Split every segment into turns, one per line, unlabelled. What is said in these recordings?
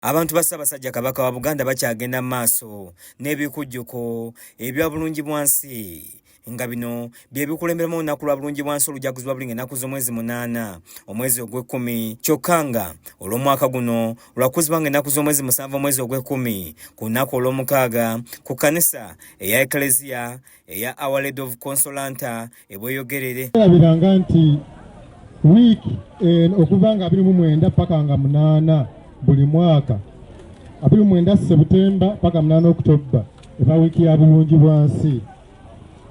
Abantu ba Ssaabasajja Kabaka wa Buganda bakyagenda maaso n'ebikujuko byabulungi bwansi nga bino bye bikulemberemu olunaku lwa bulungi bwansi olujaguzi lwa bulingi ennaku z'omwezi 8 omwezi ogw'ekumi kyokka nga olw'omwaka guno lwakuzibwa nga ennaku z'omwezi 7 omwezi ogw'ekumi ku lunaku olw'omukaaga ku kkanisa eya Eklezia eya Our Lady of Consolata ebweyogerere.
Biranga nti wiiki okuva nga 29 paka nga 8 buli mwaka 29 Septemba paka 8 Oktoba eba wiiki ya bulungi bwansi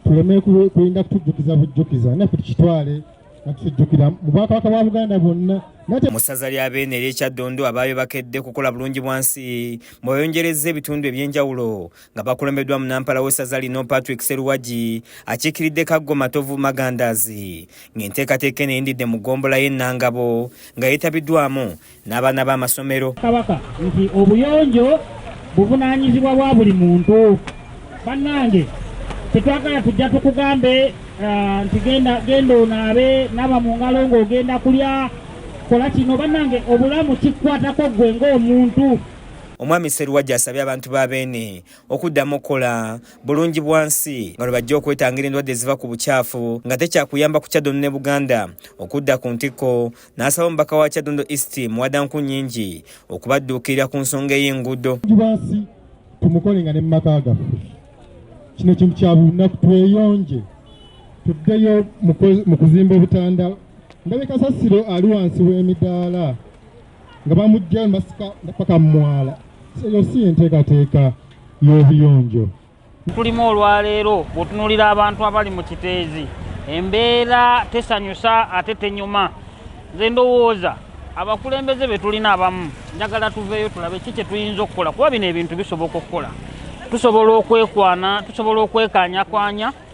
tuleme kulinda kutujjukiza bujjukiza naffe tukitwale nakitujjukira mu Bwakabaka bwa Buganda bwonna.
Mu ssaza lya Abe Kyadondo abaayo bakedde kukola bulungi bwansi mu bayongereza ebitundu ebyenjawulo nga bakulembeddwa munampala w'essaza lino Patrick Seruwagi akiikiridde Kaggo Matovu Magandaazi ng'enteekateeka eno eyindidde mu ggombolola y'Ennangabo nga yeetabiddwamu n'abaana b'amasomero.
Kabaka nti obuyonjo buvunaanyizibwa bwa buli muntu. Bannange tetwagala tujja tukugambe nti genda onaabe naba mu ngalo ng'ogenda kulya kola kino. Bannange obulamu kikwatako gwe ng'omuntu.
Omwami Seruwagi asabye abantu ba Beene okuddamu okukola bulungi bwansi nga lwe bajja okwetangira endwadde eziva ku bukyafu nga tekyakuyamba ku Kyadondo ne Buganda okudda ku ntikko. N'asaba omubaka wa Kyadondo East Muwadanku Nnyingi okubadduukirira ku nsonga ey'enguudo.
Bwansi tumukole nga ne mu maka gaffe. Kino kintu kya bunaku tweyonje tuddeyo mu kuzimba obutanda. Ndabe kasasiro ali wansi w'emidaala nga bamujja masika paka mu mwala. Eyo si enteekateeka y'obuyonjo.
Tulimu olwaleero bw'otunuulira abantu abali mu kiteezi embeera tesanyusa ate tenyuma. Nze ndowooza abakulembeze be tulina abamu njagala tuveeyo tulabe ki kye tuyinza okukola kuba bino ebintu bisoboka okukola. Tusobola okwekwana, tusobola okwekanya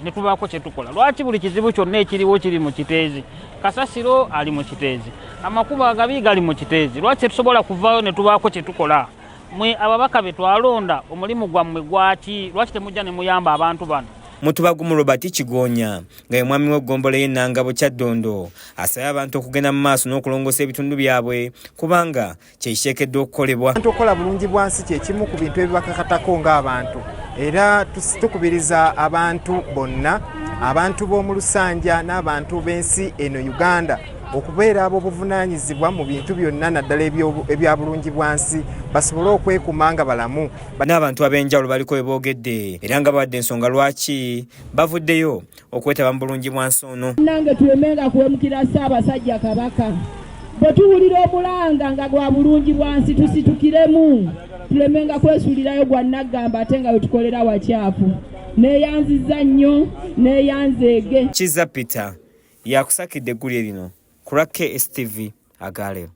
ne tubaako kye tukola. Lwaki buli kizibu kyonna ekiriwo kiri mu kiteezi? Kasasiro ali mu kiteezi, amakubo agabi gali mu kiteezi. Lwaki tusobola kuvaayo ne tubaako kye tukola? Mwe ababaka be twalonda omulimu gwammwe gwaki? Lwaki temujja ne muyamba abantu bano?
Mutubagumu Robert Kigonya nga ye mwami w'eggombolola y'Ennangabo Kyadondo asabye abantu okugenda mu maaso n'okulongoosa ebitundu byabwe kubanga kye kiteekeddwa okukolebwa.
Okukola bulungi bwansi kye kimu ku bintu ebibakakatako ng'abantu, era tukubiriza abantu bonna, abantu b'omu Lusanja n'abantu b'ensi eno Uganda okubeera ab'obuvunaanyizibwa mu bintu byonna naddala ebya bulungi bwansi basobole okwekuuma nga balamu.
N'abantu ab'enjawulo baliko boogedde era nga bawadde ensonga lwaki bavuddeyo okwetaba mu bulungi bwansi ono.
Nange tulemenga kuwemukira Ssaabasajja Kabaka. Bwe tuwulira omulanga nga gwa bulungi bwansi tusitukiremu. Tulemenga kwesuulirayo gwa Naggamba ate nga wetukolera wakyafu. Neeyanziza nnyo, neeyanzeege.
Kiza Peter yakusakidde eggulire lino ku lwa KSTV Agaleyo.